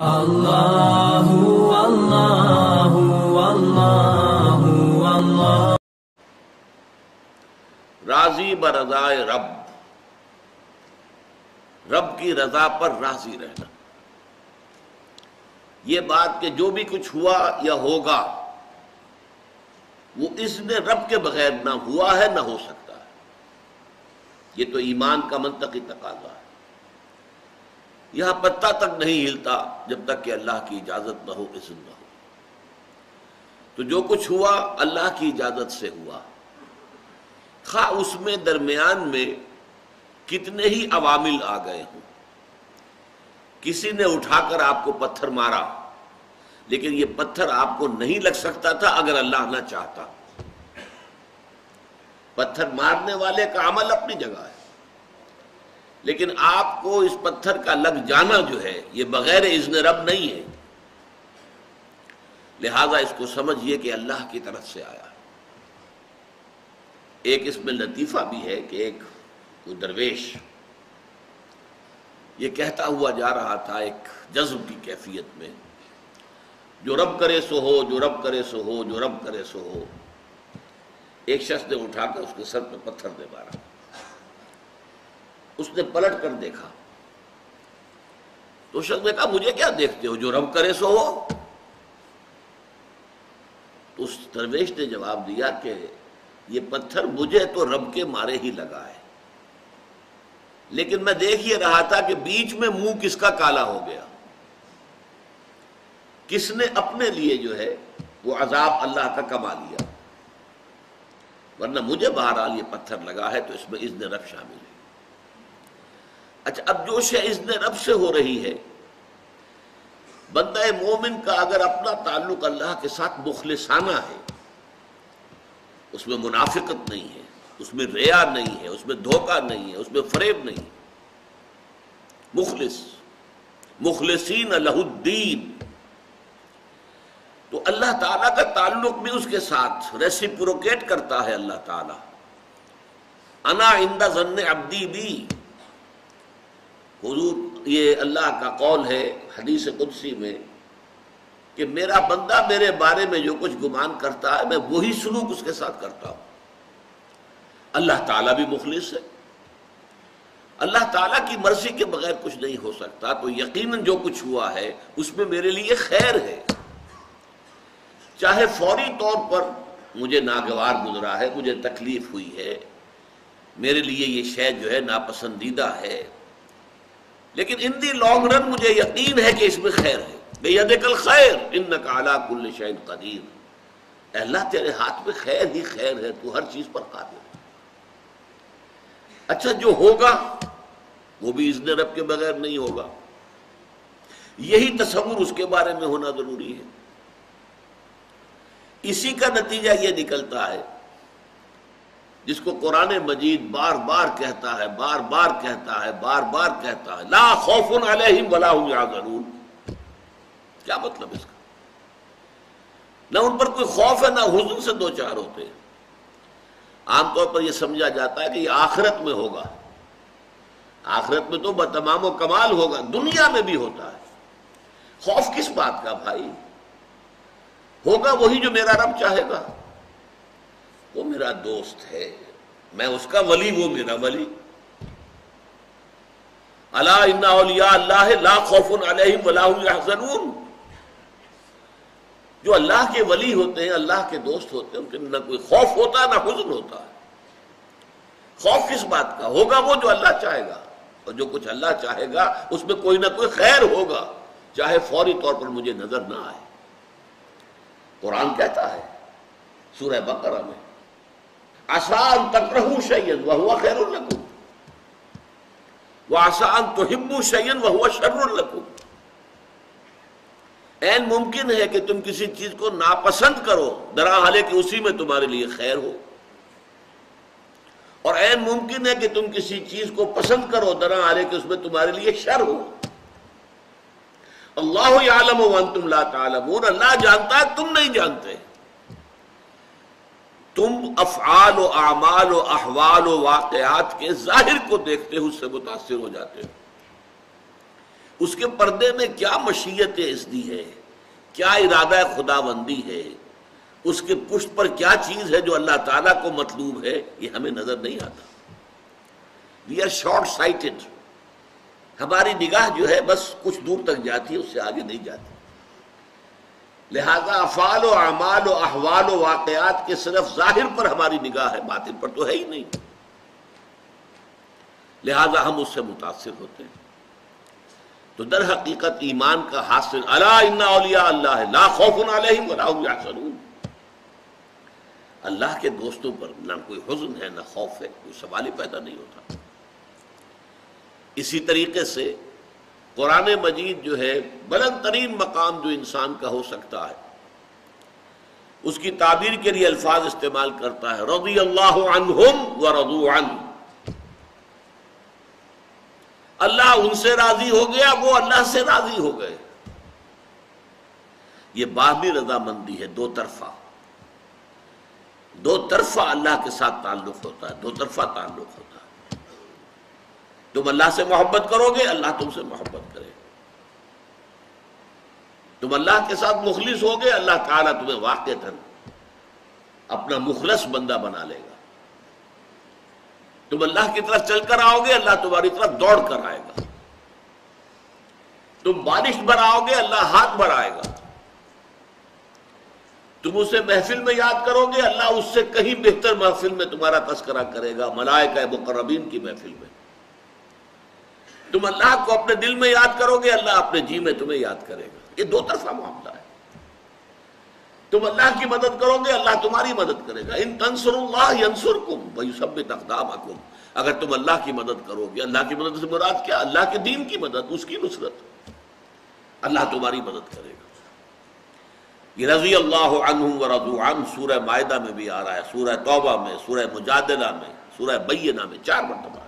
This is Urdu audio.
اللہ اللہ اللہ اللہ راضی برضائے رب، رب کی رضا پر راضی رہنا. یہ بات کہ جو بھی کچھ ہوا یا ہوگا وہ اذن رب کے بغیر نہ ہوا ہے نہ ہو سکتا ہے. یہ تو ایمان کا منطقی تقاضا ہے. یہاں پتہ تک نہیں ہلتا جب تک کہ اللہ کی اجازت نہ ہو، اذن نہ ہو. تو جو کچھ ہوا اللہ کی اجازت سے ہوا، خواہ اس میں درمیان میں کتنے ہی عوامل آ گئے ہوں. کسی نے اٹھا کر آپ کو پتھر مارا، لیکن یہ پتھر آپ کو نہیں لگ سکتا تھا اگر اللہ نہ چاہتا. پتھر مارنے والے کا عمل اپنی جگہ ہے، لیکن آپ کو اس پتھر کا لگ جانا جو ہے یہ بغیر اذن رب نہیں ہے. لہذا اس کو سمجھیے کہ اللہ کی طرف سے آیا. ایک اس میں لطیفہ بھی ہے کہ ایک کوئی درویش یہ کہتا ہوا جا رہا تھا ایک جذب کی کیفیت میں، جو رب کرے سو ہو، جو رب کرے سو ہو، جو رب کرے سو ہو. ایک شخص نے اٹھا کر اس کے سر پہ پتھر دے مارا. اس نے پلٹ کر دیکھا تو شخص نے کہا مجھے کیا دیکھتے ہو، جو رب کرے سو ہو. تو اس درویش نے جواب دیا کہ یہ پتھر مجھے تو رب کے مارے ہی لگا ہے، لیکن میں دیکھ یہ رہا تھا کہ بیچ میں منہ کس کا کالا ہو گیا، کس نے اپنے لیے جو ہے وہ عذاب اللہ کا کما لیا. ورنہ مجھے بہرحال یہ پتھر لگا ہے تو اس میں اذن رب شامل ہے. اچھا، اب جو شے اذن رب سے ہو رہی ہے، بندہ مومن کا اگر اپنا تعلق اللہ کے ساتھ مخلصانہ ہے، اس میں منافقت نہیں ہے، اس میں ریا نہیں ہے، اس میں دھوکہ نہیں ہے، اس میں فریب نہیں ہے، مخلص مخلصین لہ الدین، تو اللہ تعالیٰ کا تعلق بھی اس کے ساتھ ریسیپروکیٹ کرتا ہے. اللہ تعالیٰ انا عند ظن عبدی بی، حضور یہ اللہ کا قول ہے حدیث قدسی میں کہ میرا بندہ میرے بارے میں جو کچھ گمان کرتا ہے میں وہی سلوک اس کے ساتھ کرتا ہوں. اللہ تعالیٰ بھی مخلص ہے. اللہ تعالیٰ کی مرضی کے بغیر کچھ نہیں ہو سکتا، تو یقیناً جو کچھ ہوا ہے اس میں میرے لیے خیر ہے. چاہے فوری طور پر مجھے ناگوار گزرا ہے، مجھے تکلیف ہوئی ہے، میرے لیے یہ شے جو ہے ناپسندیدہ ہے، لیکن ان دی لانگ رن مجھے یقین ہے کہ اس میں خیر ہے. بیدک الخیر انک علی کل شیء قدیر، اے اللہ تیرے ہاتھ میں خیر ہی خیر ہے، تو ہر چیز پر قادر ہے. اچھا، جو ہوگا وہ بھی اذن رب کے بغیر نہیں ہوگا. یہی تصور اس کے بارے میں ہونا ضروری ہے. اسی کا نتیجہ یہ نکلتا ہے جس کو قرآن مجید بار بار کہتا ہے، بار بار کہتا ہے، بار بار کہتا ہے، لا خوف علیہم ولا هم یحزنون. کیا مطلب اس کا؟ نہ ان پر کوئی خوف ہے نہ حزن سے دو چار ہوتے ہیں. عام طور پر یہ سمجھا جاتا ہے کہ یہ آخرت میں ہوگا. آخرت میں تو بتمام و کمال ہوگا، دنیا میں بھی ہوتا ہے. خوف کس بات کا بھائی؟ ہوگا وہی جو میرا رب چاہے گا. وہ میرا دوست ہے، میں اس کا ولی، وہ میرا ولی. الا ان اولیاء اللہ لا خوف علیہم ولا هم یحزنون. جو اللہ کے ولی ہوتے ہیں، اللہ کے دوست ہوتے ہیں، ان کے نہ کوئی خوف ہوتا نہ حزن ہوتا ہے. خوف کس بات کا؟ ہوگا وہ جو اللہ چاہے گا، اور جو کچھ اللہ چاہے گا اس میں کوئی نہ کوئی خیر ہوگا، چاہے فوری طور پر مجھے نظر نہ آئے. قرآن کہتا ہے سورہ بقرہ میں عسیٰ ان تکرہوا شیئا وہو خیر لکم وعسیٰ ان تحبوا شیئا وہو شر لکم. عین ممکن ہے کہ تم کسی چیز کو ناپسند کرو درحال کہ اسی میں تمہارے لیے خیر ہو، اور عین ممکن ہے کہ تم کسی چیز کو پسند کرو درحال کہ اس میں تمہارے لیے شر ہو. اللہ یعلم وانتم لا تعلمون، اللہ جانتا ہے تم نہیں جانتے. تم افعال و اعمال و احوال و واقعات کے ظاہر کو دیکھتے ہو، اس سے متاثر ہو جاتے ہو. اس کے پردے میں کیا مشیت اذنی ہے، کیا ارادہ خداوندی ہے، اس کے پشت پر کیا چیز ہے جو اللہ تعالیٰ کو مطلوب ہے، یہ ہمیں نظر نہیں آتا. We are short sighted. ہماری نگاہ جو ہے بس کچھ دور تک جاتی ہے، اس سے آگے نہیں جاتی. لہذا افعال و اعمال و احوال و واقعات کے صرف ظاہر پر ہماری نگاہ ہے، باطن پر تو ہے ہی نہیں. لہذا ہم اس سے متاثر ہوتے ہیں. تو در حقیقت ایمان کا حاصل الا ان اولیاء اللہ لا خوف علیہم ولا هم یحزنون. اللہ کے دوستوں پر نہ کوئی حزن ہے نہ خوف ہے، کوئی سوال ہی پیدا نہیں ہوتا. اسی طریقے سے قرآن مجید جو ہے بلند ترین مقام جو انسان کا ہو سکتا ہے، اس کی تعبیر کے لیے الفاظ استعمال کرتا ہے رضی اللہ عنہم ورضوا عنہ. اللہ ان سے راضی ہو گیا، وہ اللہ سے راضی ہو گئے. یہ باہمی رضامندی ہے، دو طرفہ اللہ کے ساتھ تعلق ہوتا ہے، دو طرفہ تعلق ہوتا ہے. تم اللہ سے محبت کرو گے، اللہ تم سے محبت کرے گا. تم اللہ کے ساتھ مخلص ہوگے، اللہ تعالیٰ تمہیں واقعتاً اپنا مخلص بندہ بنا لے گا. تم اللہ کی طرف چل کر آؤ گے، اللہ تمہاری طرف دوڑ کر آئے گا. تم بارش بناؤ گے، اللہ ہاتھ بڑھائے گا. تم اسے محفل میں یاد کرو گے، اللہ اس سے کہیں بہتر محفل میں تمہارا تذکرہ کرے گا، ملائکہ مقربین کی محفل میں. تم اللہ کو اپنے دل میں یاد کرو گے، اللہ اپنے جی میں تمہیں یاد کرے گا. یہ دو طرفہ معاملہ ہے. تم اللہ کی مدد کرو گے، اللہ تمہاری مدد کرے گا. ان تنصروا اللہ ینصرکم ویثبت اقدامکم. اگر تم اللہ کی مدد کرو گے، اللہ کی مدد سے مراد کیا؟ اللہ کے دین کی مدد، اس کی نصرت. اللہ تمہاری مدد کرے گا. یہ رضی اللہ عنہم ورضوا عنہ سورہ مائدہ میں بھی آ رہا ہے، سورہ توبہ میں، سورہ مجادلہ میں، سورہ بینہ میں 4 مرتبہ.